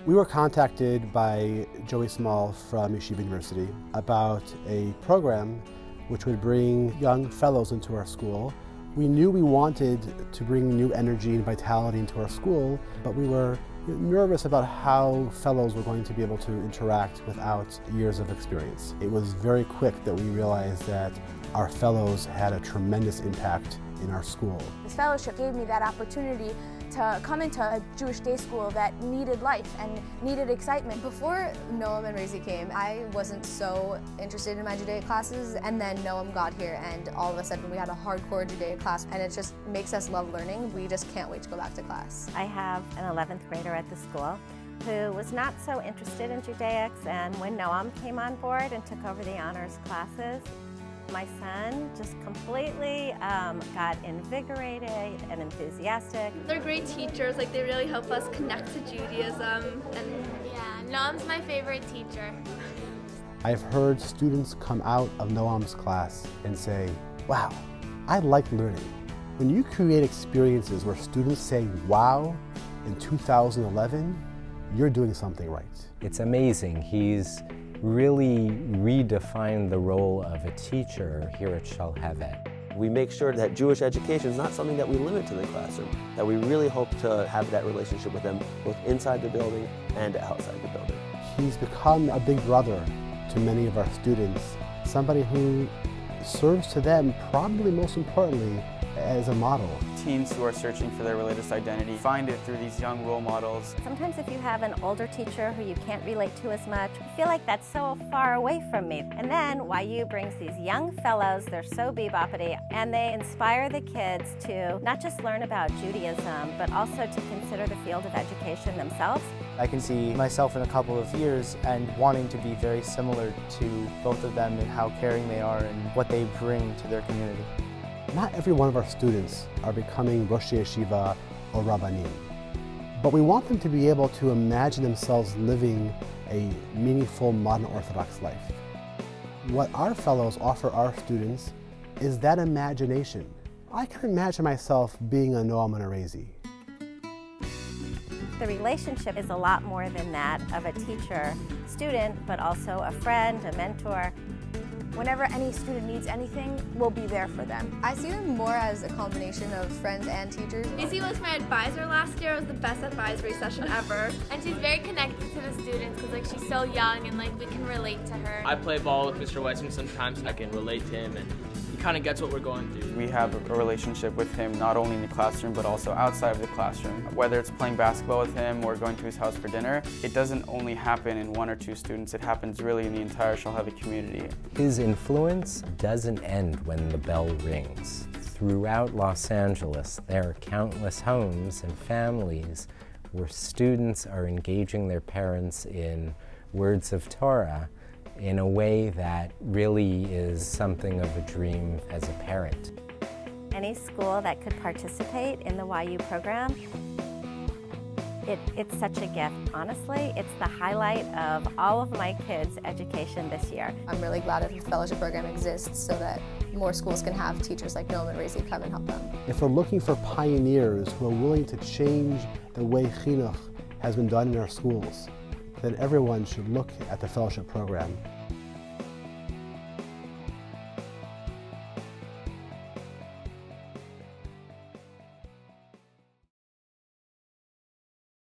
We were contacted by Joey Small from Yeshiva University about a program which would bring young fellows into our school. We knew we wanted to bring new energy and vitality into our school, but we were nervous about how fellows were going to be able to interact without years of experience. It was very quick that we realized that our fellows had a tremendous impact in our school. This fellowship gave me that opportunity to come into a Jewish day school that needed life and needed excitement. Before Noam and Razy came, I wasn't so interested in my Judaic classes, and then Noam got here and all of a sudden we had a hardcore Judaic class, and it just makes us love learning. We just can't wait to go back to class. I have an 11th grader at the school who was not so interested in Judaics, and when Noam came on board and took over the honors classes, my son just completely got invigorated and enthusiastic. They're great teachers, like they really help us connect to Judaism. And yeah, Noam's my favorite teacher. I've heard students come out of Noam's class and say, wow, I like learning. When you create experiences where students say, wow, in 2011, you're doing something right. It's amazing. He's really redefined the role of a teacher here at Shalhevet. We make sure that Jewish education is not something that we limit to the classroom, that we really hope to have that relationship with them both inside the building and outside the building. He's become a big brother to many of our students, somebody who serves to them, probably most importantly, as a model. Teens who are searching for their religious identity find it through these young role models. Sometimes if you have an older teacher who you can't relate to as much, you feel like that's so far away from me. And then YU brings these young fellows, they're so beboppity, and they inspire the kids to not just learn about Judaism, but also to consider the field of education themselves. I can see myself in a couple of years and wanting to be very similar to both of them in how caring they are and what they bring to their community. Not every one of our students are becoming Rosh Yeshiva or Rabbanim, but we want them to be able to imagine themselves living a meaningful modern Orthodox life. What our fellows offer our students is that imagination. I can imagine myself being a Noam and a Razy. The relationship is a lot more than that of a teacher-student, but also a friend, a mentor. Whenever any student needs anything, we'll be there for them. I see them more as a combination of friends and teachers. Izzy was my advisor last year. It was the best advisory session ever. And she's very connected to the students because she's so young and we can relate to her. I play ball with Mr. Weissman sometimes. I can relate to him and he kind of gets what we're going through. We have a relationship with him not only in the classroom but also outside of the classroom. Whether it's playing basketball with him or going to his house for dinner, it doesn't only happen in one or two students, it happens really in the entire Shalhevet community. His influence doesn't end when the bell rings. Throughout Los Angeles, there are countless homes and families where students are engaging their parents in words of Torah in a way that really is something of a dream as a parent. Any school that could participate in the YU program, it's such a gift. Honestly, it's the highlight of all of my kids' education this year. I'm really glad that the fellowship program exists so that more schools can have teachers like Noam and Razy come and help them. If we're looking for pioneers who are willing to change the way chinuch has been done in our schools, then everyone should look at the fellowship program.